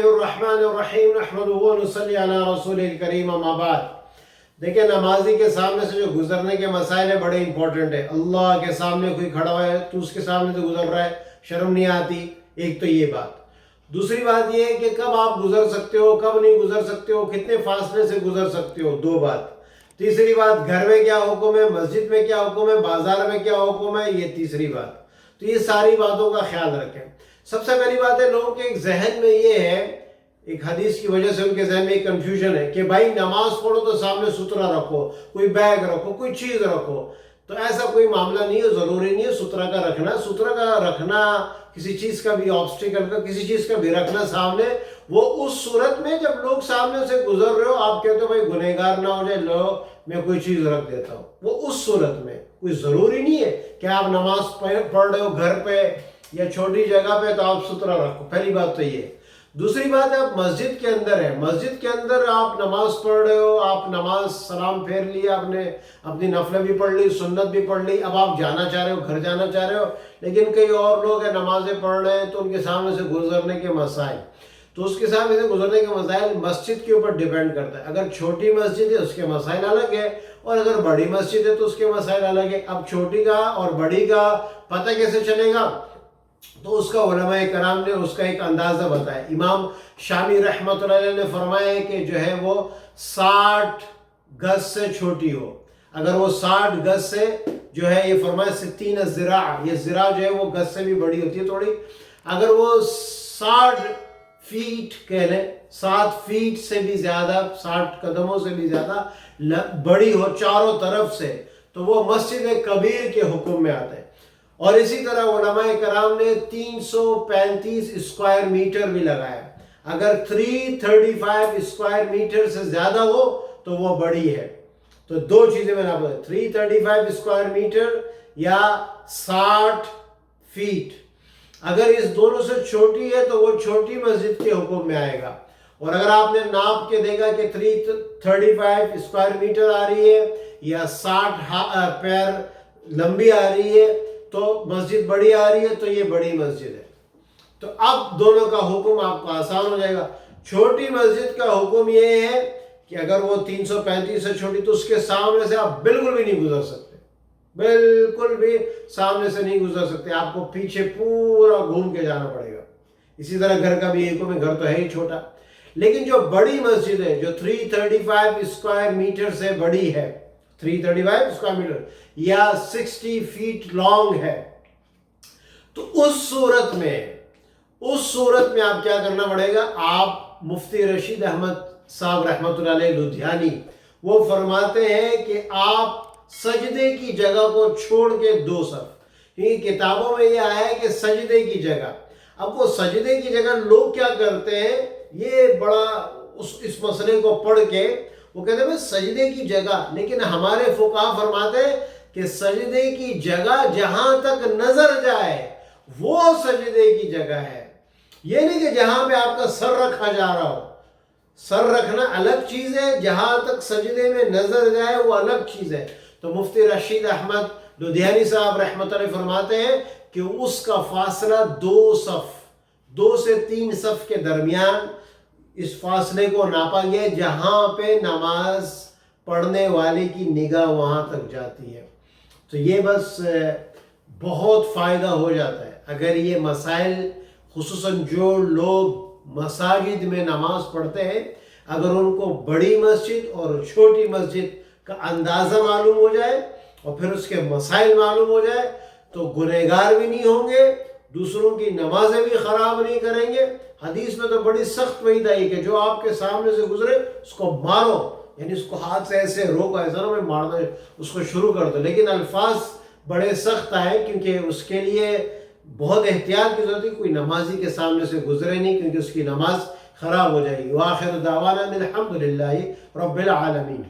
बिस्मिल्लाहिर्रहमानिर्रहीम नहमदुहु व नुसल्ली अला रसूलिल करीम अम्मा बाद। देखिए, नमाजी के सामने से जो गुजरने के मसाइल है बड़े इंपॉर्टेंट है। अल्लाह के सामने कोई खड़ा हुआ है तो उसके सामने से गुजर रहा है, शर्म नहीं आती। एक तो ये बात। दूसरी बात ये है कि कब आप गुजर सकते हो, कब नहीं गुजर सकते हो, कितने फासले से गुजर सकते हो, दो बात। तीसरी बात, घर में क्या हुक्म है, मस्जिद में क्या हुक्म है, बाजार में क्या हुक्म है, ये तीसरी बात। तो ये सारी बातों का ख्याल रखें। सबसे पहली बात है, लोगों के एक जहन में ये है, एक हदीस की वजह से उनके जहन में एक कंफ्यूजन है कि भाई नमाज पढ़ो तो सामने सुथरा रखो, कोई बैग रखो, कोई चीज रखो। तो ऐसा कोई मामला नहीं है, जरूरी नहीं है सुथरा का रखना। सुथरा का रखना, किसी चीज का भी ऑब्स्टिकल का, किसी चीज का भी रखना सामने, वो उस सूरत में जब लोग सामने से गुजर रहे हो, आप कहते हो भाई गुनहगार ना हो जाए, लो मैं कोई चीज रख देता हूँ, वो उस सूरत में। कोई जरूरी नहीं है कि आप नमाज पढ़ रहे हो घर पे या छोटी जगह पे तो आप सुथरा रखो। पहली बात तो ये। दूसरी बात है, आप मस्जिद के अंदर है, मस्जिद के अंदर आप नमाज पढ़ रहे हो, आप नमाज सलाम फेर लिया, आपने अपनी नफल भी पढ़ ली, सुन्नत भी पढ़ ली, अब आप जाना चाह रहे हो, घर जाना चाह रहे हो, लेकिन कई और लोग हैं नमाजें पढ़ रहे हैं तो उनके सामने से गुजरने के मसाइल, तो उसके सामने से गुजरने के मसाइल मस्जिद के ऊपर डिपेंड करता है। अगर छोटी मस्जिद है उसके मसाइल अलग है, और अगर बड़ी मस्जिद है तो उसके मसाइल अलग है। अब छोटी का और बड़ी का पता कैसे चलेगा, तो उसका उलमाए कराम ने उसका एक अंदाज़ा बताया। इमाम शामी रहमतुल्लाह अलैह ने फरमाया है कि जो है वो 60 गज से छोटी हो। अगर वो 60 गज से जो है, ये फरमाया 60 ज़िरा, ये ज़िरा जो है वो गज से भी बड़ी होती है थोड़ी। अगर वो 60 फीट कह लें, 7 फीट से भी ज़्यादा, 60 कदमों से भी ज़्यादा बड़ी हो चारों तरफ से, तो वो मस्जिद कबीर के हुक्म में आता है। और इसी तरह उलमाए कराम ने 335 स्क्वायर मीटर भी लगाया। अगर 335 स्क्वायर मीटर से ज्यादा हो तो वो बड़ी है। तो दो चीजें मैंने आपको, 335 स्क्वायर मीटर या 60 फीट। अगर इस दोनों से छोटी है तो वो छोटी मस्जिद के हुक्म में आएगा। और अगर आपने नाप के देखा कि 335 स्क्वायर मीटर आ रही है या 60 पैर लंबी आ रही है तो मस्जिद बड़ी आ रही है, तो ये बड़ी मस्जिद है। तो अब दोनों का हुक्म आपको आसान हो जाएगा। छोटी मस्जिद का हुक्म ये है कि अगर वो 335 से छोटी, तो उसके सामने से आप बिल्कुल भी नहीं गुजर सकते, बिल्कुल भी सामने से नहीं गुजर सकते, आपको पीछे पूरा घूम के जाना पड़ेगा। इसी तरह घर का भी एक में, घर तो है ही छोटा। लेकिन जो बड़ी मस्जिद है, जो 335 स्क्वायर मीटर से बड़ी है, 335 स्क्वायर मीटर या 60 फीट लॉन्ग है, तो उस सूरत में आप क्या करना पड़ेगा। आप मुफ्ती रशीद अहमद साहब रहमतुल्लाह अलैह लुधियानी, वो फरमाते हैं कि आप सजदे की जगह को छोड़ के 2 सफ, क्योंकि किताबों में ये आया है कि सजदे की जगह। अब वो सजदे की जगह लोग क्या करते हैं, ये बड़ा इस मसले को पढ़ के वो कहते हैं सजदे की जगह, लेकिन हमारे फुकाहा फरमाते हैं कि सजदे की जगह जहां तक नजर जाए वो सजदे की जगह है। ये नहीं कि जहां पे आपका सर रखा जा रहा हो। सर रखना अलग चीज है, जहां तक सजदे में नजर जाए वो अलग चीज है। तो मुफ्ती रशीद अहमद लुधियानी साहब रहमतुल्लाह फरमाते हैं कि उसका फासला 2 सफ, 2 से 3 सफ के दरमियान इस फासले को नापा गया, जहां पे नमाज पढ़ने वाले की निगाह वहां तक जाती है। तो ये बस बहुत फ़ायदा हो जाता है अगर ये मसाइल, खुसूसन जो लोग मसाजिद में नमाज पढ़ते हैं, अगर उनको बड़ी मस्जिद और छोटी मस्जिद का अंदाज़ा मालूम हो जाए और फिर उसके मसाइल मालूम हो जाए, तो गुनहगार भी नहीं होंगे, दूसरों की नमाजें भी ख़राब नहीं करेंगे। हदीस में तो बड़ी सख्त वही आई कि जो आपके सामने से गुजरे उसको मारो, यानी उसको हाथ से ऐसे रोको, ऐसा ना मैं मारना उसको शुरू कर दो। लेकिन अल्फाज बड़े सख्त आए, क्योंकि उसके लिए बहुत एहतियात की जरूरत है। कोई नमाजी के सामने से गुजरे नहीं, क्योंकि उसकी नमाज खराब हो जाएगी। वाखिर दावाना अनिल हम्दुलिल्लाहि रब्बिल आलमीन।